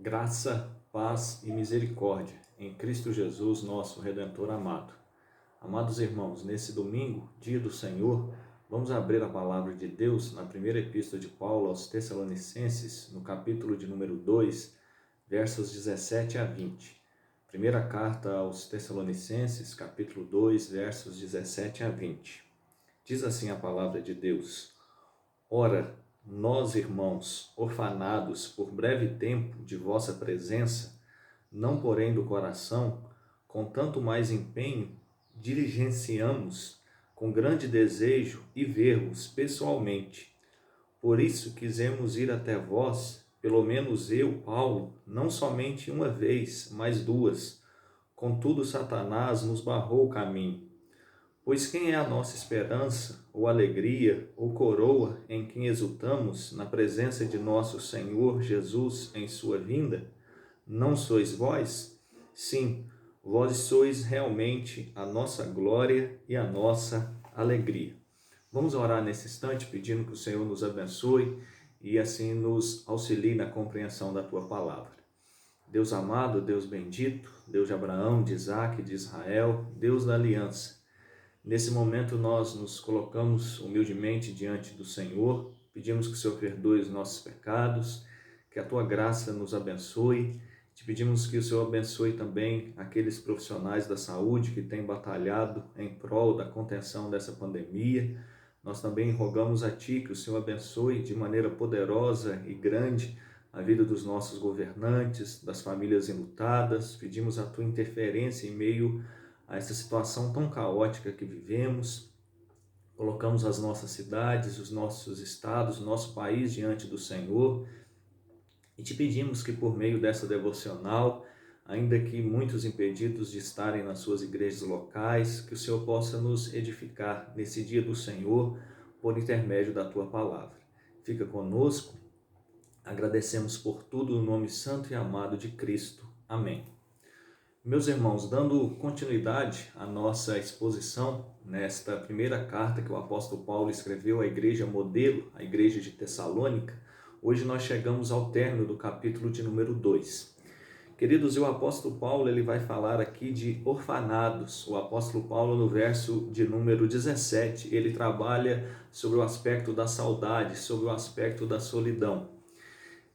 Graça, paz e misericórdia em Cristo Jesus, nosso Redentor amado. Amados irmãos, nesse domingo, dia do Senhor, vamos abrir a palavra de Deus na primeira epístola de Paulo aos Tessalonicenses, no capítulo de número 2, versos 17 a 20. Primeira carta aos Tessalonicenses, capítulo 2, versos 17 a 20. Diz assim a palavra de Deus: Ora, nós, irmãos, orfanados por breve tempo de vossa presença, não porém do coração, com tanto mais empenho, diligenciamos com grande desejo e ver-vos pessoalmente. Por isso quisemos ir até vós, pelo menos eu, Paulo, não somente uma vez, mas duas. Contudo, Satanás nos barrou o caminho. Pois quem é a nossa esperança, ou alegria, ou coroa em quem exultamos na presença de nosso Senhor Jesus em sua vinda? Não sois vós? Sim, vós sois realmente a nossa glória e a nossa alegria. Vamos orar nesse instante pedindo que o Senhor nos abençoe e assim nos auxilie na compreensão da tua palavra. Deus amado, Deus bendito, Deus de Abraão, de Isaque, de Israel, Deus da aliança. Nesse momento nós nos colocamos humildemente diante do Senhor, pedimos que o Senhor perdoe os nossos pecados, que a tua graça nos abençoe. Te pedimos que o Senhor abençoe também aqueles profissionais da saúde que têm batalhado em prol da contenção dessa pandemia. Nós também rogamos a Ti que o Senhor abençoe de maneira poderosa e grande a vida dos nossos governantes, das famílias enlutadas. Pedimos a Tua interferência em meio a essa situação tão caótica que vivemos. Colocamos as nossas cidades, os nossos estados, o nosso país diante do Senhor e te pedimos que por meio dessa devocional, ainda que muitos impedidos de estarem nas suas igrejas locais, que o Senhor possa nos edificar nesse dia do Senhor por intermédio da tua palavra. Fica conosco, agradecemos por tudo no nome santo e amado de Cristo. Amém. Meus irmãos, dando continuidade à nossa exposição nesta primeira carta que o apóstolo Paulo escreveu à igreja modelo, a igreja de Tessalônica, hoje nós chegamos ao término do capítulo de número 2. Queridos, o apóstolo Paulo ele vai falar aqui de orfanados. O apóstolo Paulo, no verso de número 17, ele trabalha sobre o aspecto da saudade, sobre o aspecto da solidão.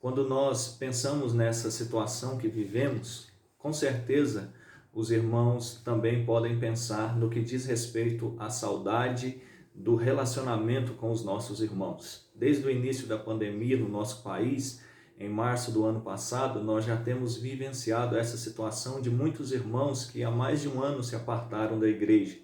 Quando nós pensamos nessa situação que vivemos, com certeza, os irmãos também podem pensar no que diz respeito à saudade do relacionamento com os nossos irmãos. Desde o início da pandemia no nosso país, em março do ano passado, nós já temos vivenciado essa situação de muitos irmãos que há mais de um ano se apartaram da igreja,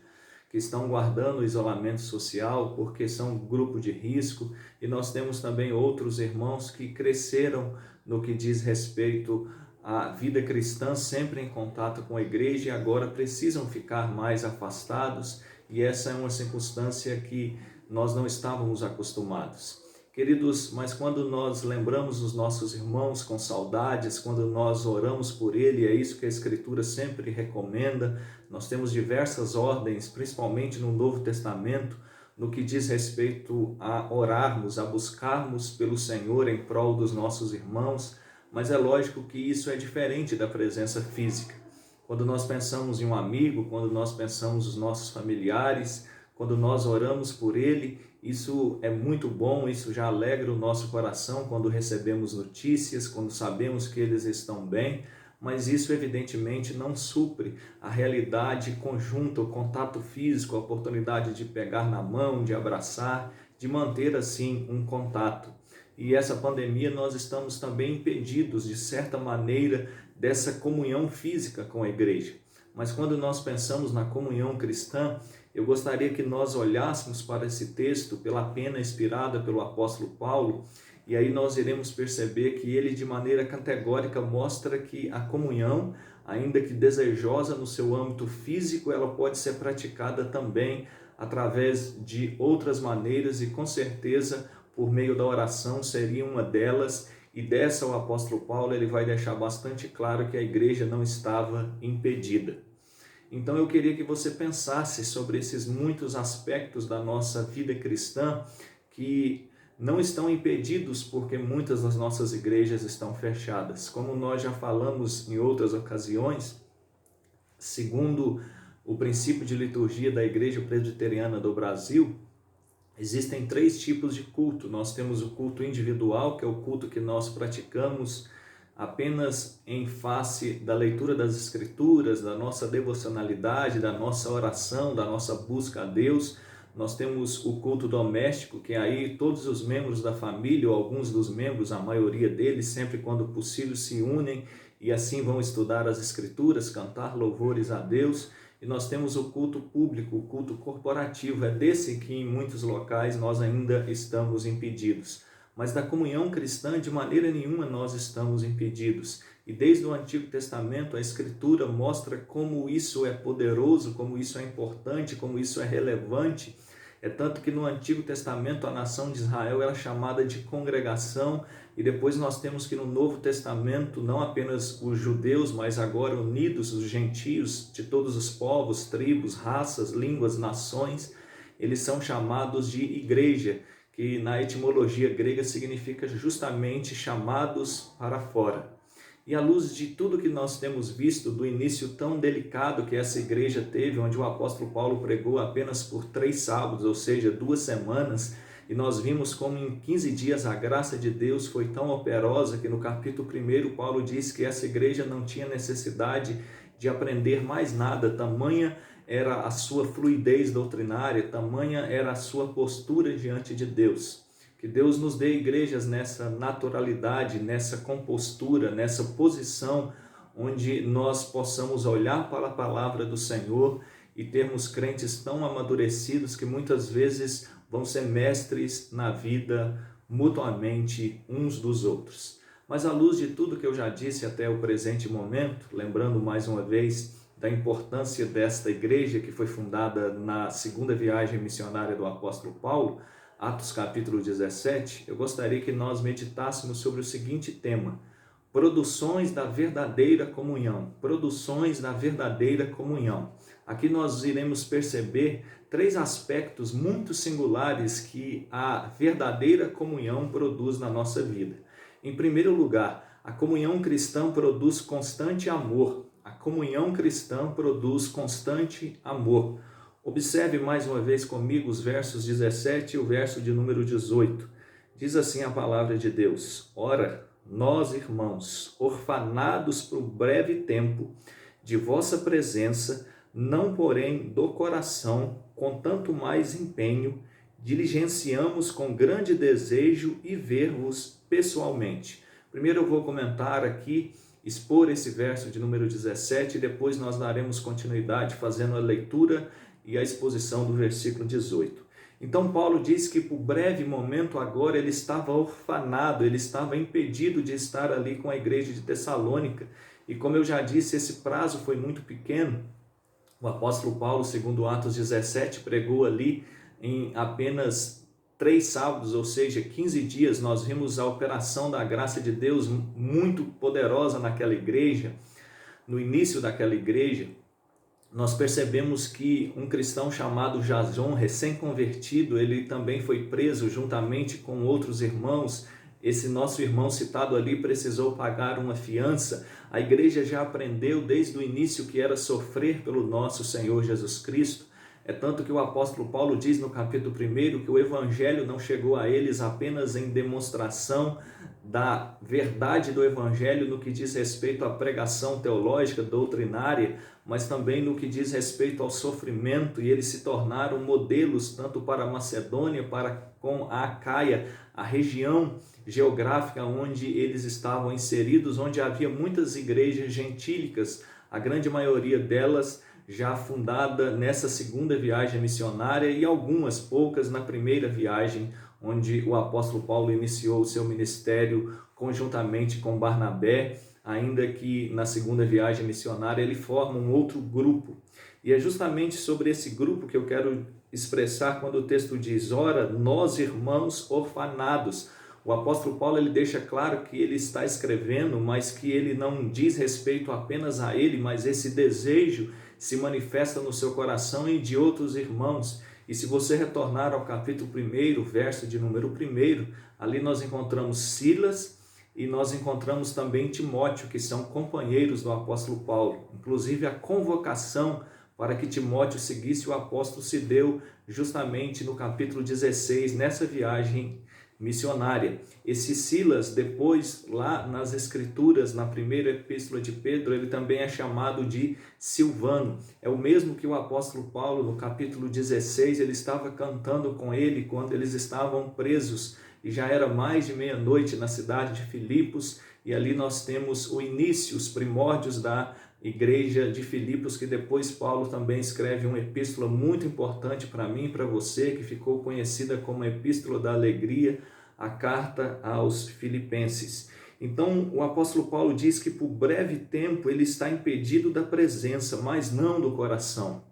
que estão guardando o isolamento social porque são grupo de risco, e nós temos também outros irmãos que cresceram no que diz respeito à vida cristã, sempre em contato com a igreja, e agora precisam ficar mais afastados, e essa é uma circunstância que nós não estávamos acostumados. Queridos, mas quando nós lembramos os nossos irmãos com saudades, quando nós oramos por ele, é isso que a Escritura sempre recomenda. Nós temos diversas ordens, principalmente no Novo Testamento, no que diz respeito a orarmos, a buscarmos pelo Senhor em prol dos nossos irmãos, mas é lógico que isso é diferente da presença física. Quando nós pensamos em um amigo, quando nós pensamos nos nossos familiares, quando nós oramos por ele, isso é muito bom, isso já alegra o nosso coração quando recebemos notícias, quando sabemos que eles estão bem, mas isso evidentemente não supre a realidade conjunta, o contato físico, a oportunidade de pegar na mão, de abraçar, de manter assim um contato. E essa pandemia nós estamos também impedidos, de certa maneira, dessa comunhão física com a igreja. Mas quando nós pensamos na comunhão cristã, eu gostaria que nós olhássemos para esse texto pela pena inspirada pelo apóstolo Paulo, e aí nós iremos perceber que ele de maneira categórica mostra que a comunhão, ainda que desejosa no seu âmbito físico, ela pode ser praticada também através de outras maneiras, e com certeza por meio da oração seria uma delas, e dessa o apóstolo Paulo ele vai deixar bastante claro que a igreja não estava impedida. Então eu queria que você pensasse sobre esses muitos aspectos da nossa vida cristã que não estão impedidos porque muitas das nossas igrejas estão fechadas. Como nós já falamos em outras ocasiões, segundo o princípio de liturgia da Igreja Presbiteriana do Brasil, existem 3 tipos de culto. Nós temos o culto individual, que é o culto que nós praticamos apenas em face da leitura das Escrituras, da nossa devocionalidade, da nossa oração, da nossa busca a Deus. Nós temos o culto doméstico, que aí todos os membros da família, ou alguns dos membros, a maioria deles, sempre quando possível, se unem e assim vão estudar as Escrituras, cantar louvores a Deus. E nós temos o culto público, o culto corporativo. É desse que em muitos locais nós ainda estamos impedidos. Mas da comunhão cristã, de maneira nenhuma nós estamos impedidos. E desde o Antigo Testamento, a Escritura mostra como isso é poderoso, como isso é importante, como isso é relevante. É tanto que no Antigo Testamento a nação de Israel era chamada de congregação, e depois nós temos que no Novo Testamento, não apenas os judeus, mas agora unidos os gentios de todos os povos, tribos, raças, línguas, nações, eles são chamados de igreja, que na etimologia grega significa justamente chamados para fora. E à luz de tudo que nós temos visto, do início tão delicado que essa igreja teve, onde o apóstolo Paulo pregou apenas por 3 sábados, ou seja, 2 semanas, e nós vimos como em 15 dias a graça de Deus foi tão operosa que no capítulo 1 Paulo diz que essa igreja não tinha necessidade de aprender mais nada, tamanha era a sua fluidez doutrinária, tamanha era a sua postura diante de Deus. Que Deus nos dê igrejas nessa naturalidade, nessa compostura, nessa posição, onde nós possamos olhar para a palavra do Senhor e termos crentes tão amadurecidos que muitas vezes vão ser mestres na vida mutuamente uns dos outros. Mas à luz de tudo que eu já disse até o presente momento, lembrando mais uma vez da importância desta igreja que foi fundada na segunda viagem missionária do apóstolo Paulo, Atos capítulo 17, eu gostaria que nós meditássemos sobre o seguinte tema: produções da verdadeira comunhão. Produções da verdadeira comunhão. Aqui nós iremos perceber 3 aspectos muito singulares que a verdadeira comunhão produz na nossa vida. Em primeiro lugar, a comunhão cristã produz constante amor. A comunhão cristã produz constante amor. Observe mais uma vez comigo os versos 17 e o verso de número 18. Diz assim a palavra de Deus: Ora, nós, irmãos, orfanados por breve tempo de vossa presença, não porém do coração, com tanto mais empenho, diligenciamos com grande desejo e ver-vos pessoalmente. Primeiro eu vou comentar aqui, expor esse verso de número 17 e depois nós daremos continuidade fazendo a leitura e a exposição do versículo 18. Então Paulo diz que por breve momento agora ele estava orfanado, ele estava impedido de estar ali com a igreja de Tessalônica. E como eu já disse, esse prazo foi muito pequeno. O apóstolo Paulo, segundo Atos 17, pregou ali em apenas 3 sábados, ou seja, 15 dias. Nós vimos a operação da graça de Deus muito poderosa naquela igreja. No início daquela igreja, nós percebemos que um cristão chamado Jason, recém-convertido, ele também foi preso juntamente com outros irmãos. Esse nosso irmão citado ali precisou pagar uma fiança. A igreja já aprendeu desde o início que era sofrer pelo nosso Senhor Jesus Cristo. É tanto que o apóstolo Paulo diz no capítulo 1 que o evangelho não chegou a eles apenas em demonstração da verdade do evangelho no que diz respeito à pregação teológica, doutrinária, mas também no que diz respeito ao sofrimento, e eles se tornaram modelos tanto para a Macedônia, para com a Acaia, a região geográfica onde eles estavam inseridos, onde havia muitas igrejas gentílicas, a grande maioria delas já fundada nessa segunda viagem missionária e algumas poucas na primeira viagem, onde o apóstolo Paulo iniciou o seu ministério conjuntamente com Barnabé, ainda que na segunda viagem missionária ele forma um outro grupo. E é justamente sobre esse grupo que eu quero expressar quando o texto diz: ora, nós irmãos orfanados. O apóstolo Paulo ele deixa claro que ele está escrevendo, mas que ele não diz respeito apenas a ele, mas esse desejo se manifesta no seu coração e de outros irmãos. E se você retornar ao capítulo 1, verso de número 1, ali nós encontramos Silas e nós encontramos também Timóteo, que são companheiros do apóstolo Paulo. Inclusive a convocação para que Timóteo seguisse o apóstolo se deu justamente no capítulo 16, nessa viagem missionária. Esse Silas, depois, lá nas Escrituras, na primeira epístola de Pedro, ele também é chamado de Silvano. É o mesmo que o apóstolo Paulo, no capítulo 16, ele estava cantando com ele quando eles estavam presos, e já era mais de meia-noite na cidade de Filipos, e ali nós temos o início, os primórdios da igreja de Filipos, que depois Paulo também escreve uma epístola muito importante para mim e para você, que ficou conhecida como a Epístola da Alegria, a carta aos Filipenses. Então o apóstolo Paulo diz que por breve tempo ele está impedido da presença, mas não do coração.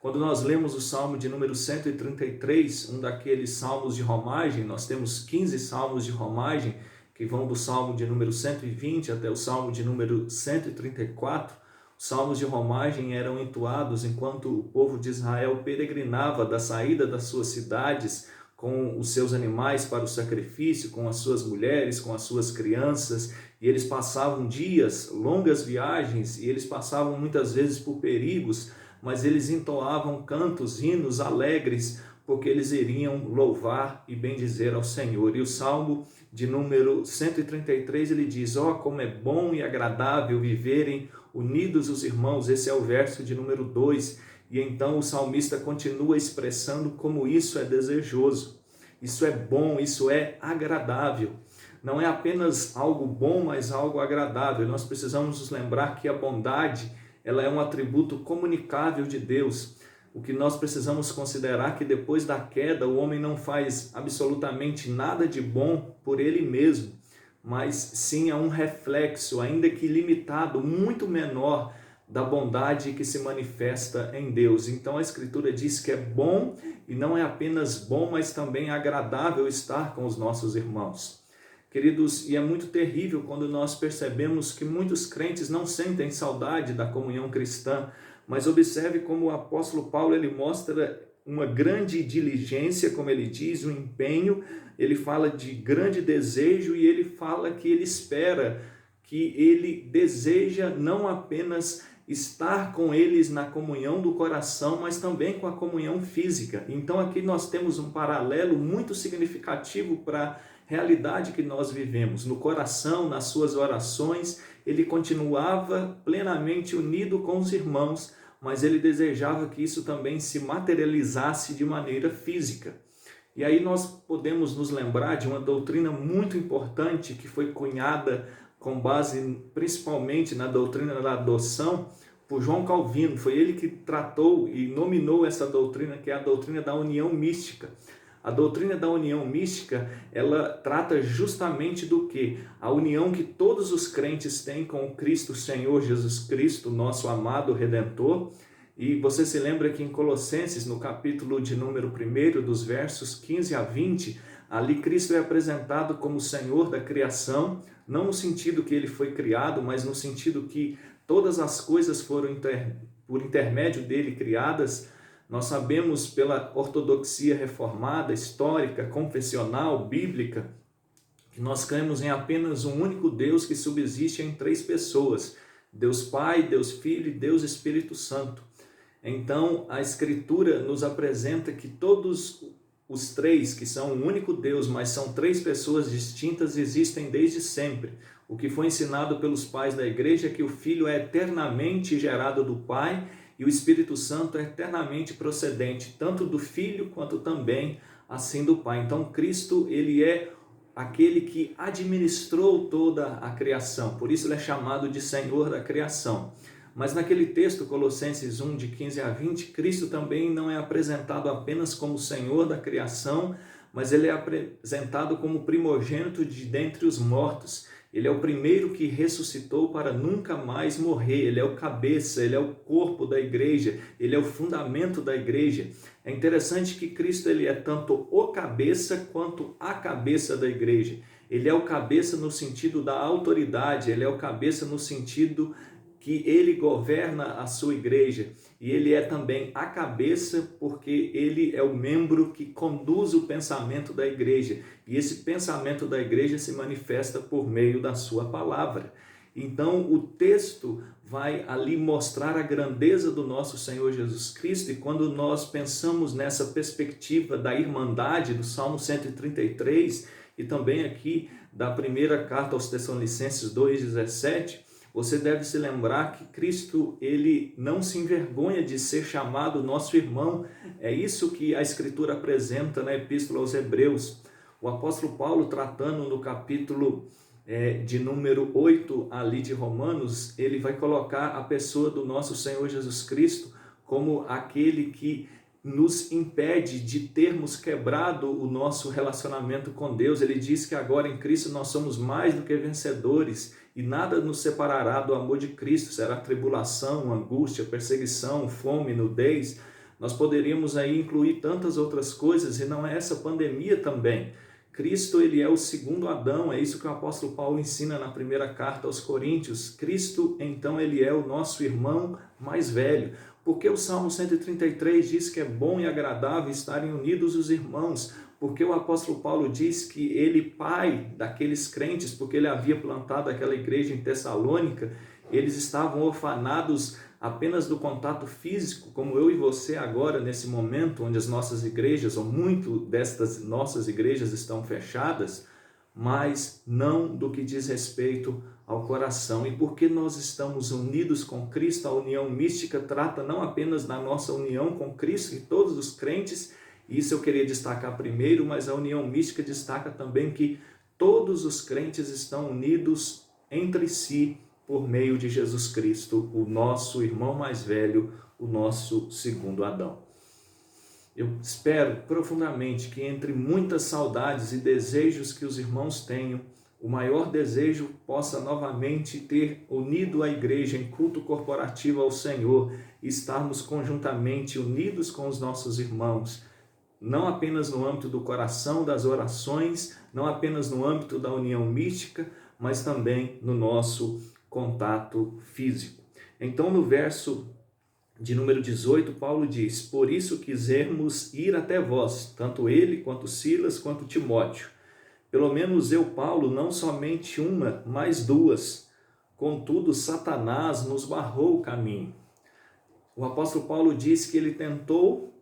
Quando nós lemos o Salmo de número 133, um daqueles salmos de romagem, nós temos 15 salmos de romagem, que vão do Salmo de número 120 até o Salmo de número 134, os salmos de romagem eram entoados enquanto o povo de Israel peregrinava da saída das suas cidades com os seus animais para o sacrifício, com as suas mulheres, com as suas crianças, e eles passavam dias, longas viagens, e eles passavam muitas vezes por perigos, mas eles entoavam cantos, hinos alegres, porque eles iriam louvar e bendizer ao Senhor. E o Salmo de número 133, ele diz: ó, como é bom e agradável viverem unidos os irmãos. Esse é o verso de número 2. E então o salmista continua expressando como isso é desejoso, isso é bom, isso é agradável. Não é apenas algo bom, mas algo agradável. Nós precisamos nos lembrar que a bondade, ela é um atributo comunicável de Deus. O que nós precisamos considerar que depois da queda o homem não faz absolutamente nada de bom por ele mesmo, mas sim é um reflexo, ainda que limitado, muito menor da bondade que se manifesta em Deus. Então a Escritura diz que é bom, e não é apenas bom, mas também agradável estar com os nossos irmãos. Queridos, e é muito terrível quando nós percebemos que muitos crentes não sentem saudade da comunhão cristã, mas observe como o apóstolo Paulo ele mostra uma grande diligência, como ele diz, um empenho, ele fala de grande desejo e ele fala que ele espera, que ele deseja não apenas estar com eles na comunhão do coração, mas também com a comunhão física. Então aqui nós temos um paralelo muito significativo para a realidade que nós vivemos. No coração, nas suas orações, ele continuava plenamente unido com os irmãos, mas ele desejava que isso também se materializasse de maneira física. E aí nós podemos nos lembrar de uma doutrina muito importante que foi cunhada com base principalmente na doutrina da adoção por João Calvino. Foi ele que tratou e nominou essa doutrina, que é a doutrina da união mística. A doutrina da união mística, ela trata justamente do que? A união que todos os crentes têm com o Cristo Senhor Jesus Cristo, nosso amado Redentor. E você se lembra que em Colossenses, no capítulo de número 1, dos versos 15 a 20, ali Cristo é apresentado como Senhor da criação, não no sentido que ele foi criado, mas no sentido que todas as coisas foram por intermédio dele criadas. Nós sabemos pela ortodoxia reformada, histórica, confessional, bíblica, que nós cremos em apenas um único Deus que subsiste em 3 pessoas, Deus Pai, Deus Filho e Deus Espírito Santo. Então a Escritura nos apresenta que todos os 3, que são um único Deus, mas são 3 pessoas distintas, existem desde sempre. O que foi ensinado pelos pais da igreja é que o Filho é eternamente gerado do Pai e o Espírito Santo é eternamente procedente, tanto do Filho quanto também assim do Pai. Então Cristo, ele é aquele que administrou toda a criação, por isso ele é chamado de Senhor da criação. Mas naquele texto, Colossenses 1, de 15 a 20, Cristo também não é apresentado apenas como Senhor da criação, mas ele é apresentado como primogênito de dentre os mortos. Ele é o primeiro que ressuscitou para nunca mais morrer. Ele é o cabeça, ele é o corpo da igreja, ele é o fundamento da igreja. É interessante que Cristo ele é tanto o cabeça quanto a cabeça da igreja. Ele é o cabeça no sentido da autoridade, ele é o cabeça no sentido que ele governa a sua igreja e ele é também a cabeça, porque ele é o membro que conduz o pensamento da igreja, e esse pensamento da igreja se manifesta por meio da sua palavra. Então o texto vai ali mostrar a grandeza do nosso Senhor Jesus Cristo, e quando nós pensamos nessa perspectiva da irmandade do Salmo 133 e também aqui da primeira carta aos Tessalonicenses 2,17, você deve se lembrar que Cristo, ele não se envergonha de ser chamado nosso irmão. É isso que a Escritura apresenta na Epístola aos Hebreus. O apóstolo Paulo, tratando no capítulo de número 8 ali de Romanos, ele vai colocar a pessoa do nosso Senhor Jesus Cristo como aquele que nos impede de termos quebrado o nosso relacionamento com Deus. Ele diz que agora em Cristo nós somos mais do que vencedores e nada nos separará do amor de Cristo, será tribulação, angústia, perseguição, fome, nudez. Nós poderíamos aí incluir tantas outras coisas, e não é essa pandemia também. Cristo, ele é o segundo Adão, é isso que o apóstolo Paulo ensina na primeira carta aos Coríntios. Cristo, então, ele é o nosso irmão mais velho. Porque o Salmo 133 diz que é bom e agradável estarem unidos os irmãos. Porque o apóstolo Paulo diz que ele, pai daqueles crentes, porque ele havia plantado aquela igreja em Tessalônica, eles estavam orfanados apenas do contato físico, como eu e você agora, nesse momento, onde as nossas igrejas, ou muito destas nossas igrejas estão fechadas, mas não do que diz respeito ao coração. E porque nós estamos unidos com Cristo, a união mística trata não apenas da nossa união com Cristo, que todos os crentes, isso eu queria destacar primeiro, mas a união mística destaca também que todos os crentes estão unidos entre si por meio de Jesus Cristo, o nosso irmão mais velho, o nosso segundo Adão. Eu espero profundamente que, entre muitas saudades e desejos que os irmãos tenham, o maior desejo possa novamente ter unido a igreja em culto corporativo ao Senhor e estarmos conjuntamente unidos com os nossos irmãos, não apenas no âmbito do coração, das orações, não apenas no âmbito da união mística, mas também no nosso contato físico. Então, no verso de número 18, Paulo diz: por isso quisemos ir até vós, tanto ele, quanto Silas, quanto Timóteo. Pelo menos eu, Paulo, não somente uma, mas duas. Contudo, Satanás nos barrou o caminho. O apóstolo Paulo diz que ele tentou,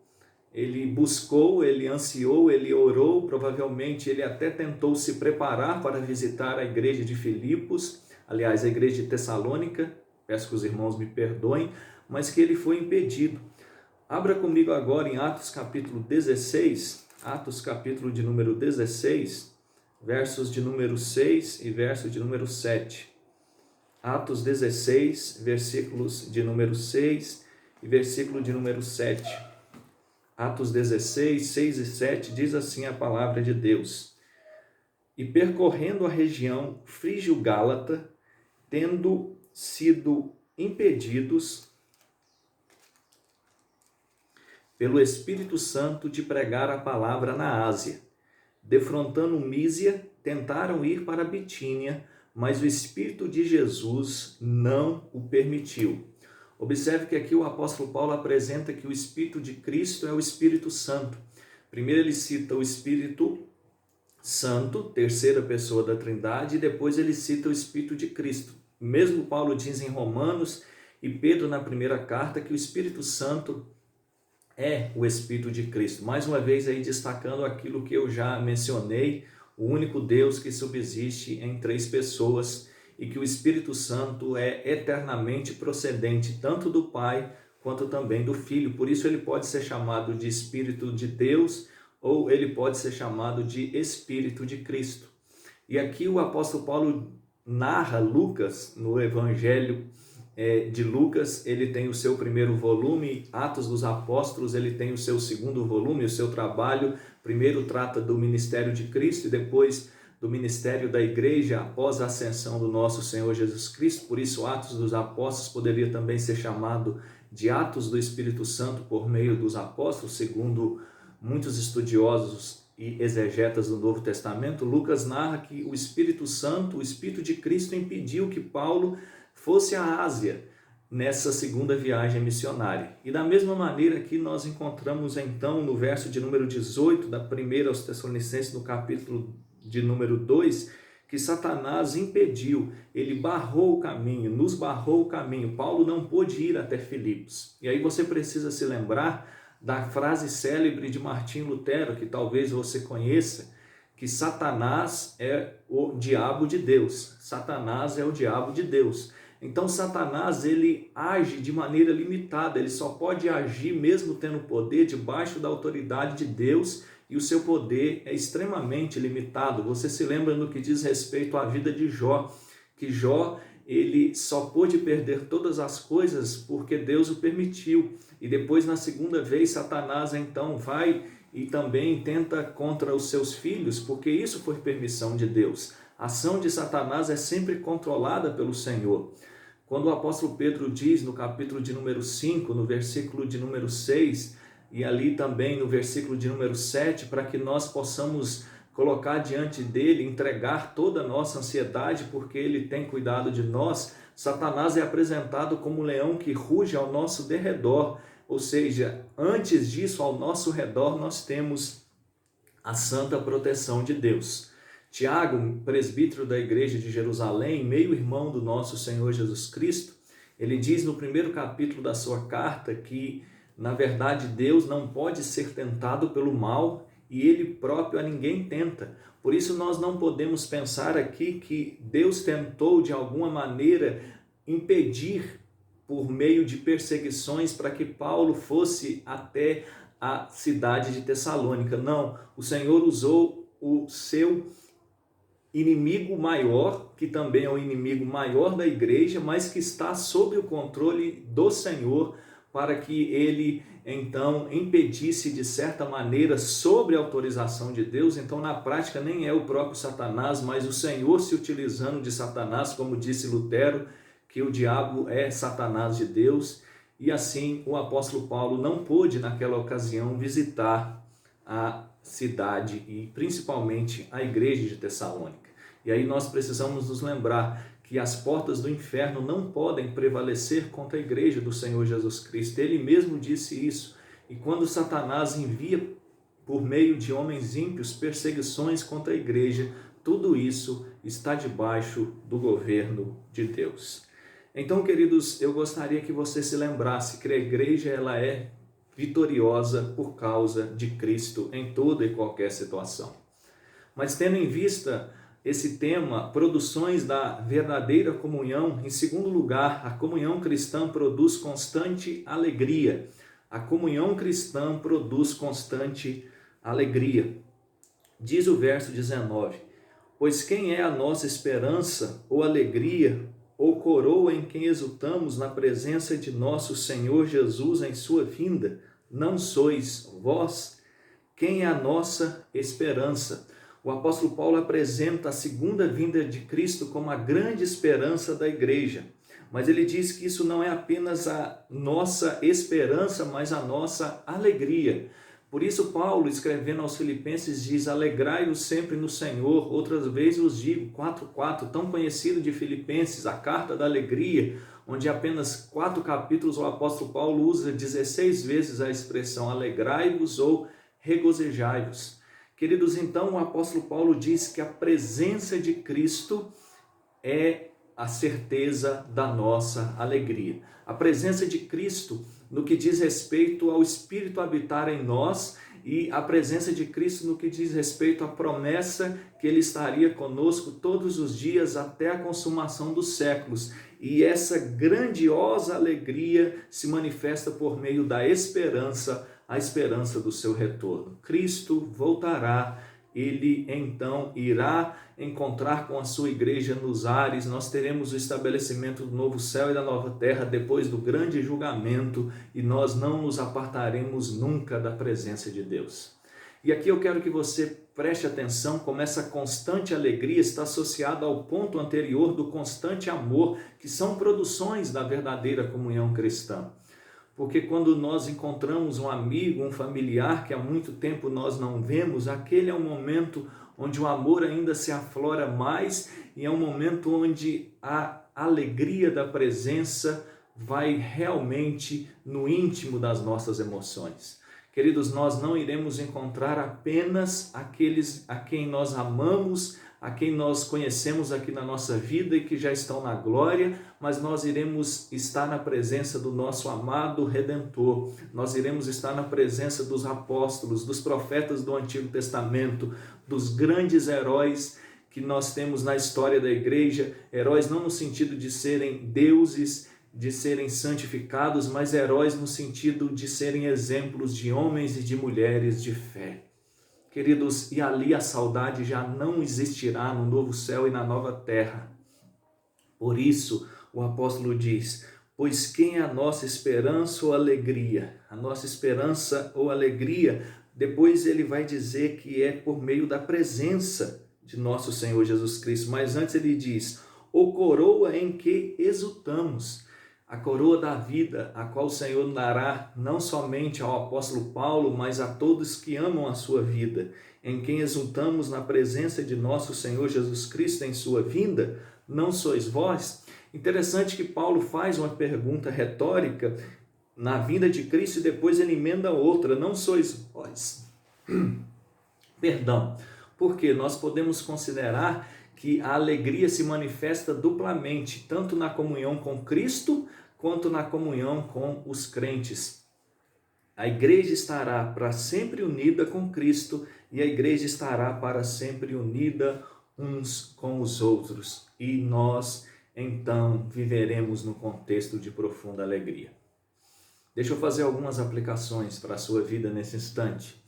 ele buscou, ele ansiou, ele orou, provavelmente ele até tentou se preparar para visitar a igreja de Filipos, aliás, a igreja de Tessalônica, peço que os irmãos me perdoem, mas que ele foi impedido. Abra comigo agora em Atos capítulo 16, Atos capítulo de número 16, versos de número 6 e verso de número 7. Atos 16, versículos de número 6 e versículo de número 7. Atos 16, 6 e 7 diz assim a palavra de Deus: e percorrendo a região frígio-gálata, tendo sido impedidos pelo Espírito Santo de pregar a palavra na Ásia, defrontando Mísia, tentaram ir para Bitínia, mas o Espírito de Jesus não o permitiu. Observe que aqui o apóstolo Paulo apresenta que o Espírito de Cristo é o Espírito Santo. Primeiro ele cita o Espírito Santo, terceira pessoa da Trindade, e depois ele cita o Espírito de Cristo. Mesmo Paulo diz em Romanos e Pedro na primeira carta que o Espírito Santo é o Espírito de Cristo. Mais uma vez aí destacando aquilo que eu já mencionei, o único Deus que subsiste em três pessoas, e que o Espírito Santo é eternamente procedente tanto do Pai quanto também do Filho. Por isso ele pode ser chamado de Espírito de Deus, ou ele pode ser chamado de Espírito de Cristo. E aqui o apóstolo Paulo narra Lucas, no Evangelho de Lucas, ele tem o seu primeiro volume, Atos dos Apóstolos, ele tem o seu segundo volume, o seu trabalho. Primeiro trata do ministério de Cristo e depois do ministério da igreja após a ascensão do nosso Senhor Jesus Cristo. Por isso, Atos dos Apóstolos poderia também ser chamado de Atos do Espírito Santo por meio dos apóstolos, segundo muitos estudiosos e exegetas do Novo Testamento. Lucas narra que o Espírito Santo, o Espírito de Cristo, impediu que Paulo fosse à Ásia nessa segunda viagem missionária. E da mesma maneira que nós encontramos então no verso de número 18 da primeira aos Tessalonicenses, no capítulo de número 2, que Satanás impediu, ele barrou o caminho, nos barrou o caminho. Paulo não pôde ir até Filipos. E aí você precisa se lembrar da frase célebre de Martinho Lutero, que talvez você conheça, que Satanás é o diabo de Deus. Satanás é o diabo de Deus. Então Satanás, ele age de maneira limitada, ele só pode agir mesmo tendo poder debaixo da autoridade de Deus, e o seu poder é extremamente limitado. Você se lembra no que diz respeito à vida de Jó, que Jó, ele só pôde perder todas as coisas porque Deus o permitiu. E depois, na segunda vez, Satanás então vai e também tenta contra os seus filhos, porque isso foi permissão de Deus. A ação de Satanás é sempre controlada pelo Senhor. Quando o apóstolo Pedro diz no capítulo de número 5, no versículo de número 6, e ali também no versículo de número 7, para que nós possamos colocar diante dele, entregar toda a nossa ansiedade, porque ele tem cuidado de nós, Satanás é apresentado como um leão que ruge ao nosso derredor, ou seja, antes disso, ao nosso redor, nós temos a santa proteção de Deus. Tiago, presbítero da igreja de Jerusalém, meio-irmão do nosso Senhor Jesus Cristo, ele diz no primeiro capítulo da sua carta que, na verdade, Deus não pode ser tentado pelo mal e ele próprio a ninguém tenta. Por isso nós não podemos pensar aqui que Deus tentou de alguma maneira impedir por meio de perseguições para que Paulo fosse até a cidade de Tessalônica. Não, o Senhor usou o seu inimigo maior, que também é o inimigo maior da igreja, mas que está sob o controle do Senhor, para que ele então impedisse de certa maneira sobre a autorização de Deus. Então na prática nem é o próprio Satanás, mas o Senhor se utilizando de Satanás, como disse Lutero, que o diabo é Satanás de Deus. E assim o apóstolo Paulo não pôde naquela ocasião visitar a cidade e principalmente a igreja de Tessalônica. E aí nós precisamos nos lembrar que as portas do inferno não podem prevalecer contra a igreja do Senhor Jesus Cristo. Ele mesmo disse isso. E quando Satanás envia por meio de homens ímpios perseguições contra a igreja, tudo isso está debaixo do governo de Deus. Então, queridos, eu gostaria que você se lembrasse que a igreja ela é vitoriosa por causa de Cristo em toda e qualquer situação. Mas tendo em vista esse tema, produções da verdadeira comunhão, em segundo lugar, a comunhão cristã produz constante alegria. A comunhão cristã produz constante alegria. Diz o verso 19: pois quem é a nossa esperança ou alegria ou coroa em quem exultamos na presença de nosso Senhor Jesus em sua vinda? Não sois vós? Quem é a nossa esperança? O apóstolo Paulo apresenta a segunda vinda de Cristo como a grande esperança da igreja. Mas ele diz que isso não é apenas a nossa esperança, mas a nossa alegria. Por isso Paulo, escrevendo aos Filipenses, diz: alegrai-vos sempre no Senhor. Outras vezes os digo, 4:4, tão conhecido de Filipenses, a carta da alegria, onde apenas 4 capítulos o apóstolo Paulo usa 16 vezes a expressão alegrai-vos ou regozijai-vos. Queridos, então o apóstolo Paulo diz que a presença de Cristo é a certeza da nossa alegria. A presença de Cristo no que diz respeito ao Espírito habitar em nós e a presença de Cristo no que diz respeito à promessa que Ele estaria conosco todos os dias até a consumação dos séculos. E essa grandiosa alegria se manifesta por meio da esperança, a esperança do seu retorno. Cristo voltará, ele então irá encontrar com a sua igreja nos ares, nós teremos o estabelecimento do novo céu e da nova terra depois do grande julgamento e nós não nos apartaremos nunca da presença de Deus. E aqui eu quero que você preste atenção como essa constante alegria está associada ao ponto anterior do constante amor, que são produções da verdadeira comunhão cristã. Porque quando nós encontramos um amigo, um familiar que há muito tempo nós não vemos, aquele é um momento onde o amor ainda se aflora mais e é um momento onde a alegria da presença vai realmente no íntimo das nossas emoções. Queridos, nós não iremos encontrar apenas aqueles a quem nós amamos, a quem nós conhecemos aqui na nossa vida e que já estão na glória, mas nós iremos estar na presença do nosso amado Redentor. Nós iremos estar na presença dos apóstolos, dos profetas do Antigo Testamento, dos grandes heróis que nós temos na história da igreja, heróis não no sentido de serem deuses, de serem santificados, mas heróis no sentido de serem exemplos de homens e de mulheres de fé. Queridos, e ali a saudade já não existirá no novo céu e na nova terra. Por isso, o apóstolo diz, pois quem é a nossa esperança ou alegria? A nossa esperança ou alegria, depois ele vai dizer que é por meio da presença de nosso Senhor Jesus Cristo. Mas antes ele diz, ou coroa em que exultamos. A coroa da vida, a qual o Senhor dará não somente ao apóstolo Paulo, mas a todos que amam a sua vida, em quem exultamos na presença de nosso Senhor Jesus Cristo em sua vinda, não sois vós? Interessante que Paulo faz uma pergunta retórica na vinda de Cristo e depois ele emenda outra, não sois vós? Perdão, porque nós podemos considerar que a alegria se manifesta duplamente, tanto na comunhão com Cristo, quanto na comunhão com os crentes. A igreja estará para sempre unida com Cristo e a igreja estará para sempre unida uns com os outros. E nós, então, viveremos no contexto de profunda alegria. Deixa eu fazer algumas aplicações para a sua vida nesse instante.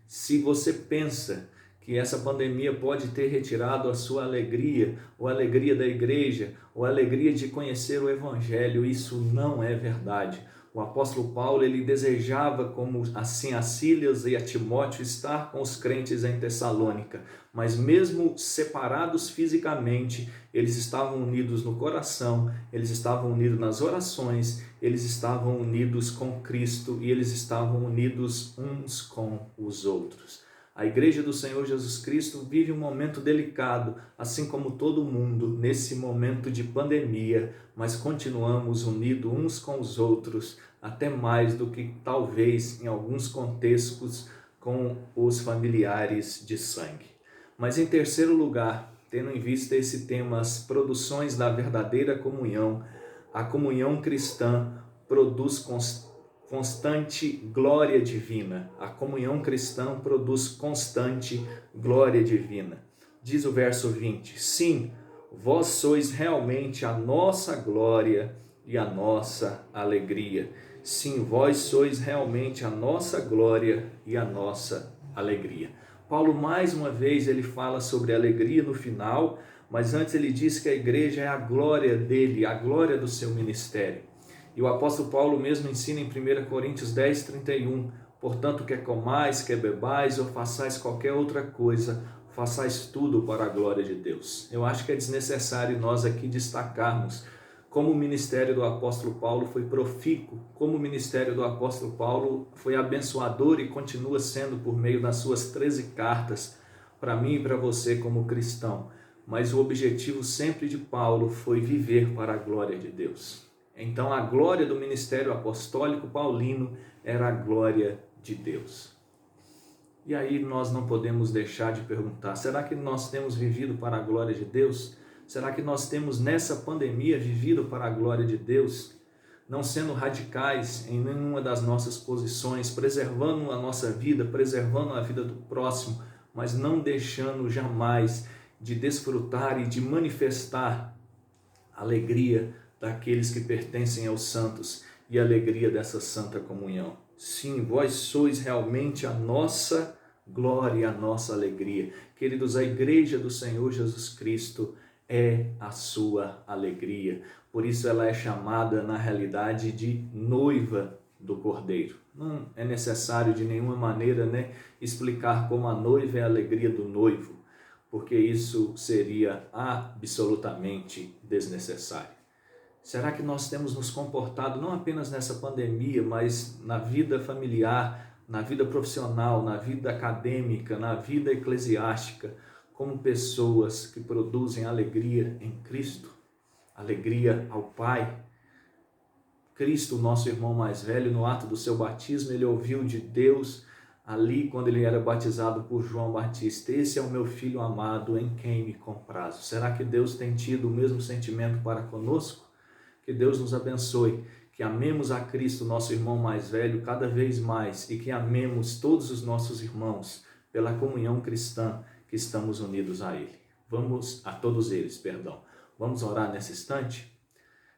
Se você pensa que essa pandemia pode ter retirado a sua alegria, ou a alegria da igreja, ou a alegria de conhecer o Evangelho, isso não é verdade. O apóstolo Paulo, ele desejava, como assim a Sílas e a Timóteo, estar com os crentes em Tessalônica, mas mesmo separados fisicamente, eles estavam unidos no coração, eles estavam unidos nas orações, eles estavam unidos com Cristo e eles estavam unidos uns com os outros. A igreja do Senhor Jesus Cristo vive um momento delicado, assim como todo mundo, nesse momento de pandemia, mas continuamos unidos uns com os outros, até mais do que talvez em alguns contextos com os familiares de sangue. Mas em terceiro lugar, tendo em vista esse tema, as produções da verdadeira comunhão, a comunhão cristã produz constante glória divina. A comunhão cristã produz constante glória divina. Diz o verso 20, sim, vós sois realmente a nossa glória e a nossa alegria. Sim, vós sois realmente a nossa glória e a nossa alegria. Paulo, mais uma vez, ele fala sobre alegria no final, mas antes ele diz que a igreja é a glória dele, a glória do seu ministério. E o apóstolo Paulo mesmo ensina em 1 Coríntios 10, 31, portanto, quer comais, quer bebais ou façais qualquer outra coisa, façais tudo para a glória de Deus. Eu acho que é desnecessário nós aqui destacarmos como o ministério do apóstolo Paulo foi profícuo, como o ministério do apóstolo Paulo foi abençoador e continua sendo por meio das suas 13 cartas, para mim e para você como cristão. Mas o objetivo sempre de Paulo foi viver para a glória de Deus. Então a glória do ministério apostólico paulino era a glória de Deus. E aí nós não podemos deixar de perguntar, será que nós temos vivido para a glória de Deus? Será que nós temos nessa pandemia vivido para a glória de Deus? Não sendo radicais em nenhuma das nossas posições, preservando a nossa vida, preservando a vida do próximo, mas não deixando jamais de desfrutar e de manifestar a alegria daqueles que pertencem aos santos e a alegria dessa santa comunhão. Sim, vós sois realmente a nossa glória e a nossa alegria. Queridos, a igreja do Senhor Jesus Cristo é a sua alegria. Por isso ela é chamada, na realidade, de noiva do Cordeiro. Não é necessário de nenhuma maneira, explicar como a noiva é a alegria do noivo, porque isso seria absolutamente desnecessário. Será que nós temos nos comportado, não apenas nessa pandemia, mas na vida familiar, na vida profissional, na vida acadêmica, na vida eclesiástica, como pessoas que produzem alegria em Cristo, alegria ao Pai. Cristo, nosso irmão mais velho, no ato do seu batismo, ele ouviu de Deus ali quando ele era batizado por João Batista: esse é o meu filho amado em quem me comprazo. Será que Deus tem tido o mesmo sentimento para conosco? Que Deus nos abençoe, que amemos a Cristo, nosso irmão mais velho, cada vez mais, e que amemos todos os nossos irmãos pela comunhão cristã que estamos unidos a Ele. A todos eles, perdão. Vamos orar nesse instante?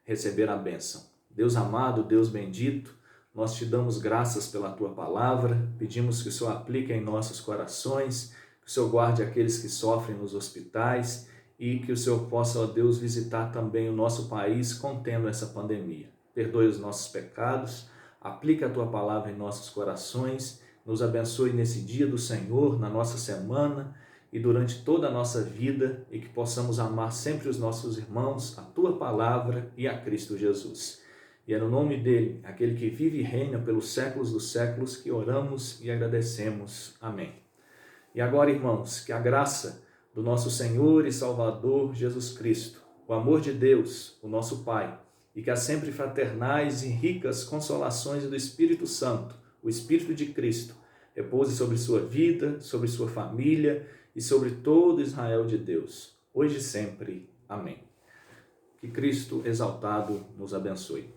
Receber a bênção. Deus amado, Deus bendito, nós te damos graças pela tua palavra, pedimos que o Senhor aplique em nossos corações, que o Senhor guarde aqueles que sofrem nos hospitais e que o Senhor possa, ó Deus, visitar também o nosso país contendo essa pandemia. Perdoe os nossos pecados, aplique a tua palavra em nossos corações, nos abençoe nesse dia do Senhor, na nossa semana e durante toda a nossa vida, e que possamos amar sempre os nossos irmãos, a tua palavra e a Cristo Jesus. E é no nome dele, aquele que vive e reina pelos séculos dos séculos, que oramos e agradecemos. Amém. E agora, irmãos, que a graça do nosso Senhor e Salvador Jesus Cristo, o amor de Deus, o nosso Pai, e que as sempre fraternais e ricas consolações do Espírito Santo, o Espírito de Cristo, repouse sobre sua vida, sobre sua família e sobre todo Israel de Deus, hoje e sempre. Amém. Que Cristo exaltado nos abençoe.